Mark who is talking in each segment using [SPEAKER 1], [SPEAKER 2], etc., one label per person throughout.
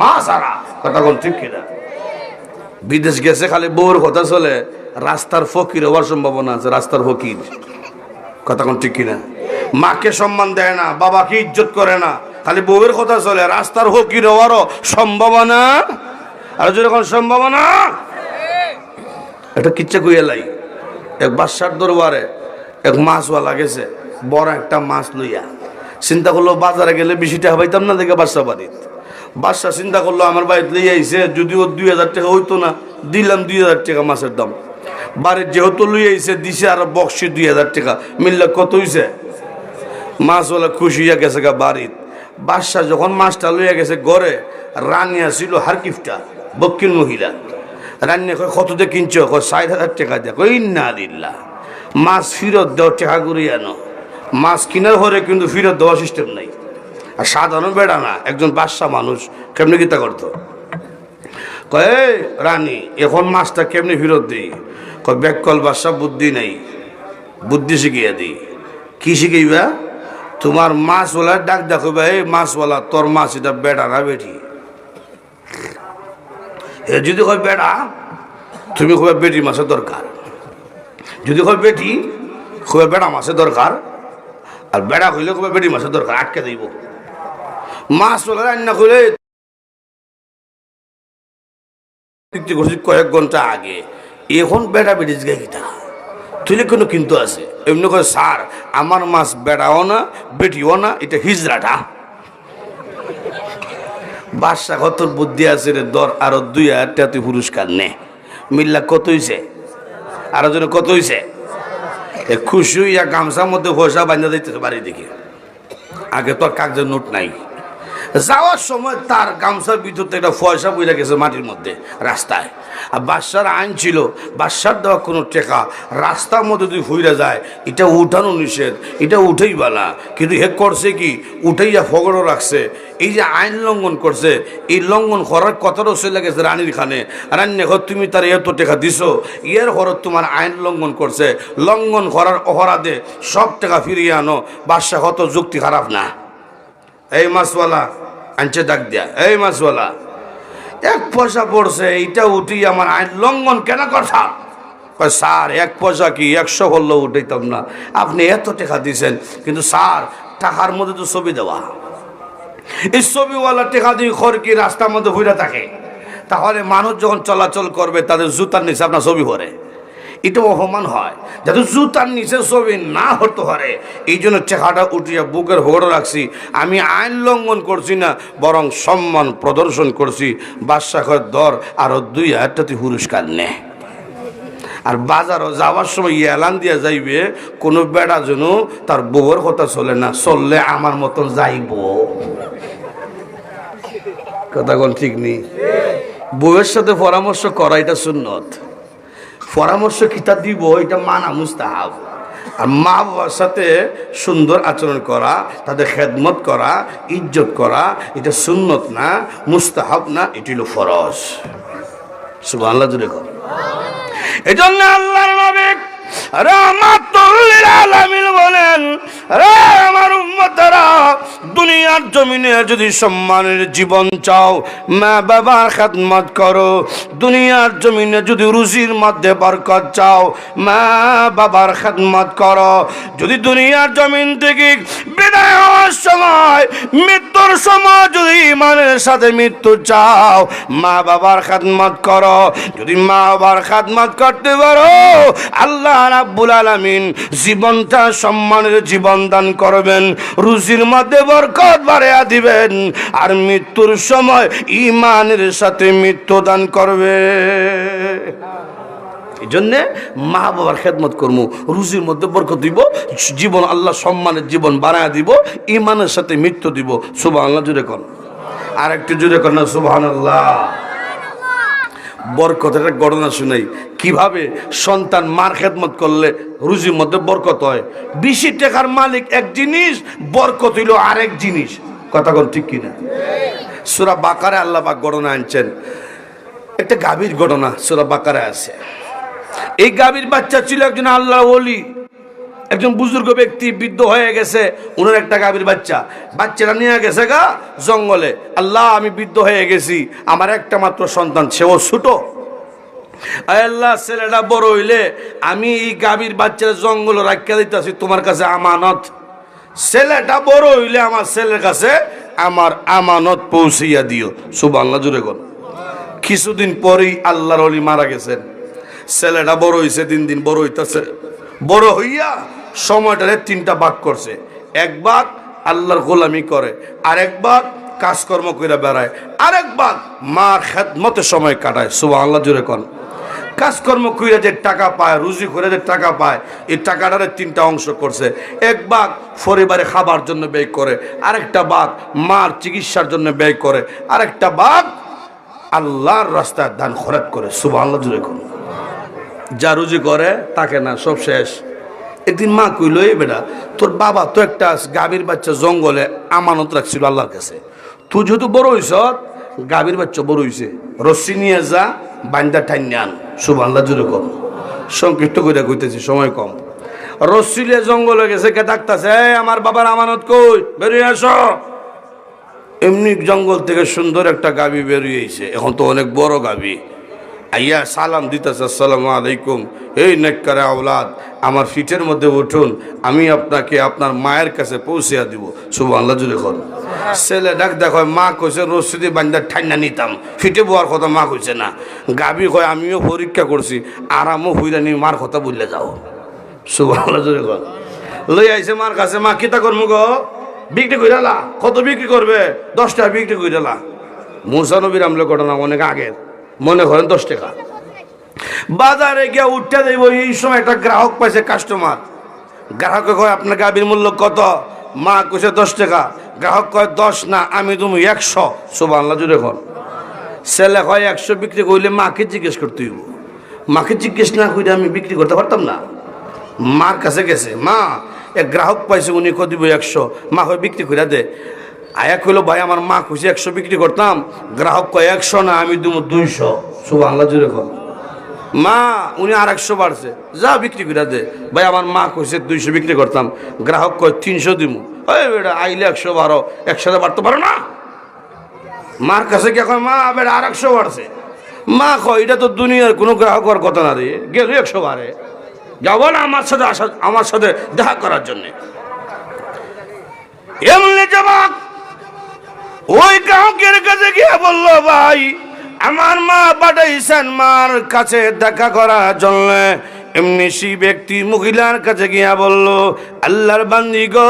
[SPEAKER 1] মা সারা। কথা কোন ঠিক কিনা? বিদেশ গেছে খালি বউর কথা চলে, রাস্তার ফকির হওয়ার সম্ভাবনা আছে। রাস্তার ফকির, কথা কোন ঠিক কিনা? মাকে সম্মান দেয় না, বাবাকে ইজ্জত করে না, খালি বউয়ের কথা চলে, রাস্তার ফকির হওয়ারও সম্ভাবনা। আর যখন সম্ভাবনা একটা কিচ্ছা কইয়ালাই, এক বাদশার দরবারে এক মাছওয়ালা গেছে, বড় একটা মাছ লইয়া। চিন্তা করলো বাজারে গেলে বেশি টাকা পাইতাম না, দেখে বাদশা বাড়িত। বাদশা চিন্তা করলো আমার বাড়িতে লইয়া আইছে, যদিও 2000 টাকা হইতো না, দিলাম 2000 টাকা মাছের দাম। বাড়ির যেহেতু লইয়া আইছে, দিছে আর বক্সি 2000 টাকা, মিললে কত হইছে? মাছওয়ালা খুশি হইয়া গেছে গা বাড়িত। বাদশা যখন মাছটা লইয়া গেছে ঘরে, রানিয়া ছিল হারকিফটা, বক্কির মহিলা। রান্না কয় কত দিয়ে কিনছ? কয় 60,000 টাকা দেয়। কই না দিল্লা, মাছ ফেরত দেওয়া টাকা করে আনো। মাছ কিনার পরে কিন্তু ফেরত দেওয়া সিস্টেম নাই। আর সাধারণ বেড়া না, একজন বাদশা মানুষ কেমনি গীতা করতো। কয় রানী এখন মাছটা কেমনি ফেরত দিই? কয় ব্যাককল বাদশা বুদ্ধি নাই, বুদ্ধি শিখিয়ে দিই। কি শিখাইবা? তোমার মাছওয়ালার ডাক দেখো, এই মাছওয়ালা তোর মাছ এটা বেড়া না বেটি? এ যদি কয় বেড়া, তুমি খুব বেটি মাছের দরকার। যদি কয় বেটি, খুব বেড়া মাছের দরকার। আর বেড়া হইলে খুব বেটি মাছের দরকার, আটকে দিব। মাছওয়ালা রান্না করলে কয়েক ঘন্টা আগে, এখন বেড়া বেটিস গেটা তুলে কোনো কিন্তু আছে। এমনি করে স্যার আমার মাছ বেড়াও না বেটিও না, এটা হিজড়াটা। বাদশা কত বুদ্ধি আছে রে, দর আরো 2000 টাকা তুই পুরস্কার নে। মিল্লা কত হইছে? আরো জন কত হইছে? খুশি হইয়া গামছার মধ্যে পয়সা বান্ধা দিতেছে বাড়ি দিকে। আগে তোর কাগজের নোট নাই। যাওয়ার সময় তার গামছার ভিতর থেকে একটা পয়সা বইরা গেছে মাটির মধ্যে রাস্তায়। আর বাদশার আইন ছিল, বাদশার দেওয়া কোনো টেকা রাস্তার মধ্যে যদি ফুইরা যায়, এটা উঠানো নিষেধ, এটা উঠেই বালা। কিন্তু হে করছে কি, উঠাইয়া ফগড়ও রাখছে। এই যে আইন লঙ্ঘন করছে, এই লঙ্ঘন করার কথাটাও চলে গেছে রানীর খানে। রান্না ঘর তুমি তার এত টাকা দিছো, এর ঘরত তোমার আইন লঙ্ঘন করছে, লঙ্ঘন করার অপরাধে সব টাকা ফিরিয়ে আনো। বাদশা কত যুক্তি খারাপ না। এই মাছওয়ালা আনছে ডাক দিয়া, এই মাছওয়ালা 1 পয়সা পড়ছে, এইটা উঠি আমার আইন লঙ্ঘন কেন করছা? কয় স্যার 1 পয়সা কি 100 বললেও উঠাইতাম না, আপনি এত টাকা দিয়েছেন। কিন্তু স্যার টাকার মধ্যে তো ছবি দেওয়া, এই ছবিওয়ালা টাকা দিয়ে খর কি রাস্তার মধ্যে ঘুরে থাকে, তাহলে মানুষ যখন চলাচল করবে তাদের জুতার নিচে আপনার ছবি ভরে, এটা অপমান হয়। যাতে জুতার নিচে ছবি না হতে পারে, এই জন্য চেহারাটা উঠিয়া বুকের হোড় রাখছি। আমি আইন লঙ্ঘন করছি না, বরং সম্মান প্রদর্শন করছি। বাদশাহ দর আরো 2000 টাকা পুরস্কার নে। আর বাজারও যাওয়ার সময় এলান দিয়া যাইবে, কোনো বেড়া যেন তার বউর কথা চলে না, চললে আমার মতন যাইব। কথা কোন ঠিক নেই? বউয়ের সাথে পরামর্শ করা এটা সুন্নত। পরামর্শ কিতা দিব এটা মানা মুস্তাহাব। আর মা বাবার সাথে সুন্দর আচরণ করা, তাদের খেদমত করা, ইজ্জত করা, এটা সুন্নত না, মুস্তাহাব না, এটি হলো ফরজ। সুবহানাল্লাহ জুড়ে কর। এই জন্য আল্লাহর নবী রাহমাতুল লিল আলামিন বলেন, রে আমার উম্মতরা, দুনিয়ার জমিনে যদি সম্মানের জীবন চাও, মা বাবার খেদমত করো। দুনিয়ার জমিনে যদি রুজির মধ্যে বরকত চাও, মা বাবার খেদমত করো। যদি দুনিয়ার জমিন থেকে বিদায় হওয়ার সময়, মৃত্যুর সময় যদি ইমানের সাথে মৃত্যু চাও, মা বাবার খেদমত করো। যদি মা বাবার খেদমত করতে পারো, আল্লাহ রাব্বুল আলামিন জীবনটা সম্মানের জীবন দান করবেন, রুজির মধ্যে বরকত বাড়াইয়া দিবেন, আর মৃত্যুর সময় ঈমানের সাথে মৃত্যু দান করবে। এই জন্যে মা বাবার খেদমত করবো, রুজির মধ্যে বরকত দিব, জীবন আল্লাহ সম্মানের জীবন বাড়াইয়া দিব, ঈমানের সাথে মৃত্যু দিব। সুবহানাল্লাহ জুড়ে কর, আর একটু জুড়ে কর না সুবহানাল্লাহ। বরকতের একটা ঘটনা শুনাই, কিভাবে সন্তান মার খেদমত করলে রুজির মধ্যে বরকত হয়। 20 টাকার মালিক এক জিনিস, বরকত হইল আরেক জিনিস। কথা কোন ঠিক কিনা? সূরা বাকারা আল্লাহ পাক ঘটনা আনছেন, একটা গাভীর ঘটনা সূরা বাকারা আছে। এই গাভীর বাচ্চা ছিল একজন আল্লাহর ওলি, একজন বুজুর্গ ব্যক্তি বৃদ্ধ হয়ে গেছে, ওনার একটা গাভীর বাচ্চারা নিয়ে গেছে গা জঙ্গলে। আল্লাহ আমি বৃদ্ধ হয়ে গেছি, আমার একটা মাত্র সন্তান, সেও ছোট। আল্লাহ ছেলেটা বড় হইলে আমি এই গাভীর বাচ্চারা জঙ্গলে রাখিয়া দিতেছি তোমার কাছে আমানত। ছেলেটা বড় হইলে আমার ছেলের কাছে আমার আমানত পৌঁছাইয়া দিও। সুবহানাল্লাহ জুড়ে গন। কিছুদিন পরেই আল্লাহর ওলি মারা গেছেন। ছেলেটা বড় হইছে, দিন দিন বড় হইতেছে। বড় হইয়া সময়টারে তিনটা ভাগ করছে। এক ভাগ আল্লাহর গোলামি করে, আরেক ভাগ কাজকর্ম করে বেড়ায়, আরেক ভাগ মার খেদমতে সময় কাটায়। সুবহানাল্লাহ জুড়ে কন। কাজকর্ম করে যে টাকা পায়, রুজি করে যে টাকা পায়, এই টাকাটারে তিনটা অংশ করছে। এক ভাগ পরিবারে খাবার জন্য ব্যয় করে, আরেকটা ভাগ মার চিকিৎসার জন্য ব্যয় করে, আরেকটা ভাগ আল্লাহর রাস্তায় দান খরচ করে। সুবহানাল্লাহ জুড়ে কোন। যা রুজি করে তাকে না, সব শেষ। একদিন মা কইল, এই বেটা তোর বাবা তো একটা গাভীর বাচ্চা জঙ্গলে আমানত রাখছিল আল্লাহর কাছে, তুই যেহেতু বড় হইছ, গাভীর বাচ্চা বড় হইছে, রশ্মি নিয়ে যা, বান্দা টাইনে আন। সুবহানাল্লাহ জুড়ে কম। সংক্ষিপ্ত করে কইতেছি, সময় কম। রশ্মি নিয়ে জঙ্গলে গেছে, কে ডাকতেছে, আমার বাবার আমানত কই, বেরিয়ে আসো। এমনি জঙ্গল থেকে সুন্দর একটা গাভী বেরিয়েছে, এখন তো অনেক বড় গাভী। আইয়া সালাম দিতেছে, আসসালামু আলাইকুম, এই নেককারে আওলাদ, আমার ফিটের মধ্যে উঠুন, আমি আপনাকে আপনার মায়ের কাছে পৌঁছিয়া দিব। সুবহানাল্লাহ জুড়ে কর। ছেলে ডাক দেখো, মা কইছে রশিদি বান্দা ঠান্ডা নিতাম, ফিটে বোয়ার কথা মা কইছে না। গাভী কয় আমিও পরীক্ষা করছি, আরামও হইরা নি, মার কথা বললে যাও। সুবহানাল্লাহ জুড়ে কর। লই আইছে মার কাছে, মা কিতা করমু গো, বিক্রি কইরালা? কত বিক্রি করবে? 10 টাকা বিক্রি কইরালা। মুসা নবীর আমলে ঘটনা, অনেক আগের, মনে করেন 10 টাকা। বাজারে গিয়ে উঠতে দেব, এই সময় একটা গ্রাহক পাইছে, কাস্টমার। গ্রাহকে কয় আপনার গাভীর মূল্য কত? মা কইছে 10 টাকা। গ্রাহক কয় 10 না, আমি তুমি 100। সুবহানাল্লাহ জুড়ে কর। ছেলে কয় 100 বিক্রি করলে মাকে জিজ্ঞেস করতে হইব। মাকে জিজ্ঞেস না করে আমি বিক্রি করতে পারতাম না। মার কাছে গেছে, মা এক গ্রাহক পাইছে, উনি কত দিব 100। মা কয় বিক্রি করে দে। আয়া কইল, ভাই আমার মা খুশি 100 বিক্রি করতাম। গ্রাহক কয় 100 না, আমি দিব 200। সুবহানাল্লাহ জুড়ে কর। মা উনি আর 100 বাড়ছে, যা বিক্রি করে দে। ভাই আমার মা কইছে 200 বিক্রি করতাম। গ্রাহক কয় 300 দিব। ওই বেটা আইলে 112, 100 বাড়তে পারো না? মার কাছে গিয়ে কয়, মা বেটা আর 100 বাড়ছে। মা কয় এটা তো দুনিয়ার কোনো গ্রাহক হওয়ার কথা না রে, গেল 100 বাড়ে, যাবো না আমার সাথে দেখা করার জন্যে। এমনি জবাব ওই গ্রাহকের কাছে গিয়ে বলল, ভাই আমার মা পাঠাইছেন মার কাছে দেখা করার জন্য। এমনি সেই ব্যক্তি মহিলার কাছে গিয়া বলল, আল্লাহর বান্দি গো,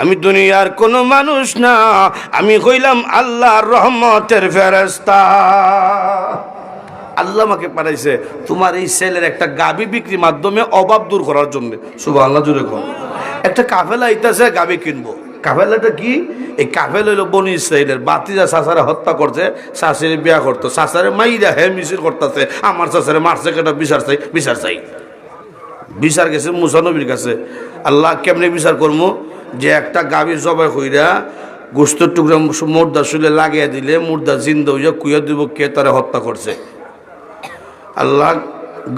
[SPEAKER 1] আমি দুনিয়ার কোনো মানুষ না, আমি হইলাম আল্লাহর রহমতের ফেরেশতা। আল্লাহ আমাকে পাঠাইছে তোমার এই ছেলের একটা গাভী বিক্রির মাধ্যমে অভাব দূর করার জন্য। সুবহানাল্লাহ জুড়ে কর। একটা কাফেলা আইতাছে, গাভী কিনবো। কাফেলাটা কি? এই কাফেলা হইল বনি ইসরাইলের। বাতিজা চাচারে হত্যা করছে, শাশুড়ি বিয়া করতো, চাচারে মাইরা হে মিছিল করতেছে, আমার চাচারে মারছে, কেটা বিচার চাই, বিচার চাই। বিচার গেছে মুসা নবীর কাছে। আল্লাহ কেমনে বিচার করবো? যে একটা গাভী জবাই কইরা গোস্তের টুকরা মুর্দা শুলে লাগিয়ে দিলে মুর্দা জিন্দা হইয়া কুইয়া দিব কে তারে হত্যা করছে। আল্লাহ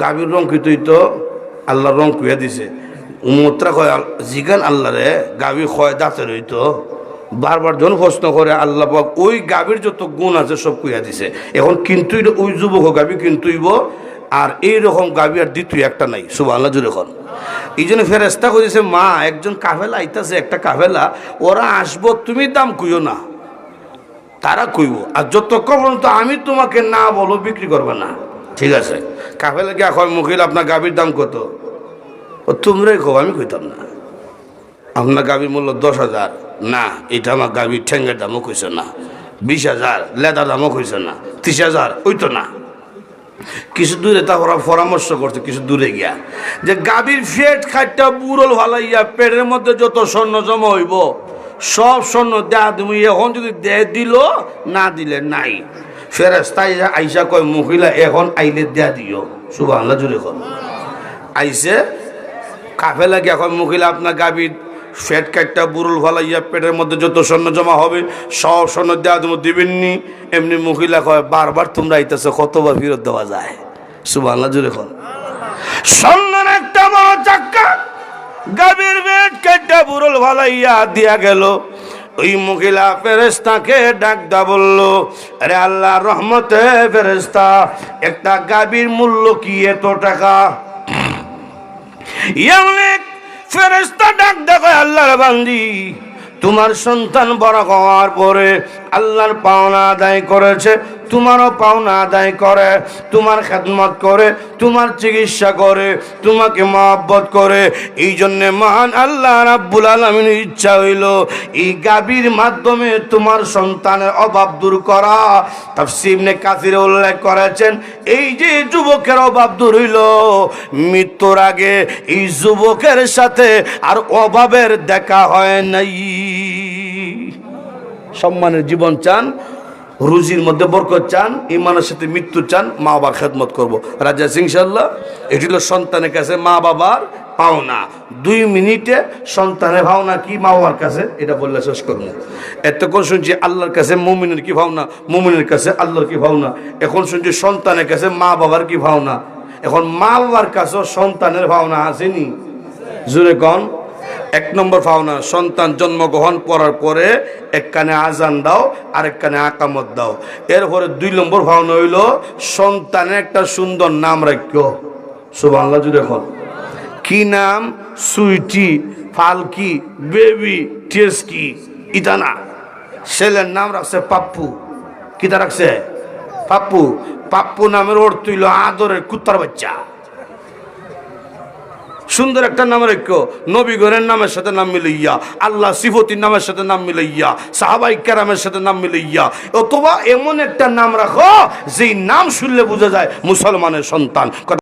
[SPEAKER 1] গাভীর রং কিতই তো আল্লাহ রং কুইয়া দিছে। উমত্রা কয় জিগান আল্লাহ রে, গাভী খয় দাঁতের হইতো। বারবার যখন প্রশ্ন করে আল্লাহ পাক ওই গাভীর যত গুণ আছে সব কুইয়া দিছে। এখন কিন্তু ওই যুবক গাভী কিন্তুইব, আর এইরকম গাভী আর দ্বিতীয় একটা নাই। সুবহানাল্লাহ জুড়ে কর। এই জন্য ফেরেশতা কইছে, মা একজন কাফেলা আইতাছে, একটা কাফেলা, ওরা আসবো, তুমি দাম কইও না, তারা কইব, আর যতক্ষণ পর্যন্ত আমি তোমাকে না বলো বিক্রি করবে না। ঠিক আছে। কাফেলা গিয়া কয়, মুখিল আপনার গাভীর দাম কত? ও তোমরাই কো, আমি কইতাম না। আপনার গাভীর মূল্য 10,000। না, এটা আমার গাভীর ঠেঙ্গের দামও কইছে না। 20,000 লেদার দামও কইছে না। 30,000 ওই তো না। কিছু দূরে তা ওরা পরামর্শ করছে, কিছু দূরে গিয়া, যে গাভীর ফেট খাইটা বুড়ল ভালাইয়া পেটের মধ্যে যত স্বর্ণ জমা হইব সব স্বর্ণ দেয়া তুমি, এখন যদি দে দিল, না দিলে নাই। ফেরেশতাই আইসা কয়, মহিলা এখন আইলে দেয়া দিও। সুবহানাল্লাহ জুড়ে কর। আইসে কাফেলা গিয়া কয়, মহিলা আপনার গাভীর ফেট কাটটা বুড়ল ভালাইয়া পেটের মধ্যে যত স্বর্ণ জমা হবে সব স্বর্ণ দেওয়া তুমি দিবেননি। এমনি মহিলা কয়, বারবার তোমরা আইতেছো, কতবার ফেরত দেওয়া যায়? সুবহানাল্লাহ জুড়ে কর। স্বর্ণের একটা বড় চাক্কা গাভীর পেট কেটে বুড়ল ভালাইয়া দিয়া গেল। ওই মহিলা ফেরেশতাকে ডাক দা বলল, আরে আল্লাহ রহমতে ফেরেশতা, একটা গাভীর মূল্য কি এত টাকা? ফেরেশতা ডাক দেখো, আল্লাহর বান্দি, তোমার সন্তান বড় হওয়ার পরে আল্লাহর পাওনা আদায় করেছে, তোমারও পাওনা আদায় করে, তোমার খেদমত করে, তোমার চিকিৎসা করে, তোমাকে মহব্বত করে। এই জন্যে মহান আল্লাহ রাব্বুল আলামিনের ইচ্ছা হইল এই গাভীর মাধ্যমে তোমার সন্তানের অভাব দূর করা। তাফসীর ইবনে কাসির উল্লেখ করেছেন, এই যে যুবকের অভাব দূর হইল, মৃত্যুর আগে এই যুবকের সাথে আর অভাবের দেখা হয় নাই। সম্মানের জীবন চান, রুজির মধ্যে বরকত চান, ইমানের সাথে মৃত্যু চান, মা বাবার খেদমত করবো, রাজি আছি ইনশাআল্লাহ। এটি হলো সন্তানের কাছে মা বাবার পাওনা। 2 মিনিটে সন্তানের ভাওনা কি মা বাবার কাছে এটা বললে শেষ করবো। এতক্ষণ শুনছি আল্লাহর কাছে মুমিনের কি ভাওনা, মুমিনের কাছে আল্লাহর কি ভাওনা। এখন শুনছি সন্তানের কাছে মা বাবার কি ভাওনা। এখন মা বাবার কাছেও সন্তানের ভাওনা আসেনি, জোরে কন। 1 নম্বর ভাওনা, সন্তান জন্মগ্রহণ করার পরে এক কানে আজান দাও, আরেক কানে আকামত দাও। এরপরে 2 নম্বর ভাওনা হইল সন্তানের একটা সুন্দর নাম রাখো। সুবহানাল্লাহ, জুড়ে এখন কি নাম? সুইটি, ফালকি, বেবি, টেস্কি, ইটা না। ছেলের নাম রাখছে পাপ্পু। কিতা রাখছে? পাপ্পু। পাপ্পু নামের অর্থ হইল আদরের কুত্তার বাচ্চা। সুন্দর একটা নাম রেখো। নবী ঘরের নামের সাথে নাম মিলাইয়া, আল্লাহ সিফতির নামের সাথে নাম মিলাইয়া, সাহাবাই কেরামের সাথে নাম মিলাইয়া, অথবা এমন একটা নাম রাখো যেই নাম শুনলে বোঝা যায় মুসলমানের সন্তান।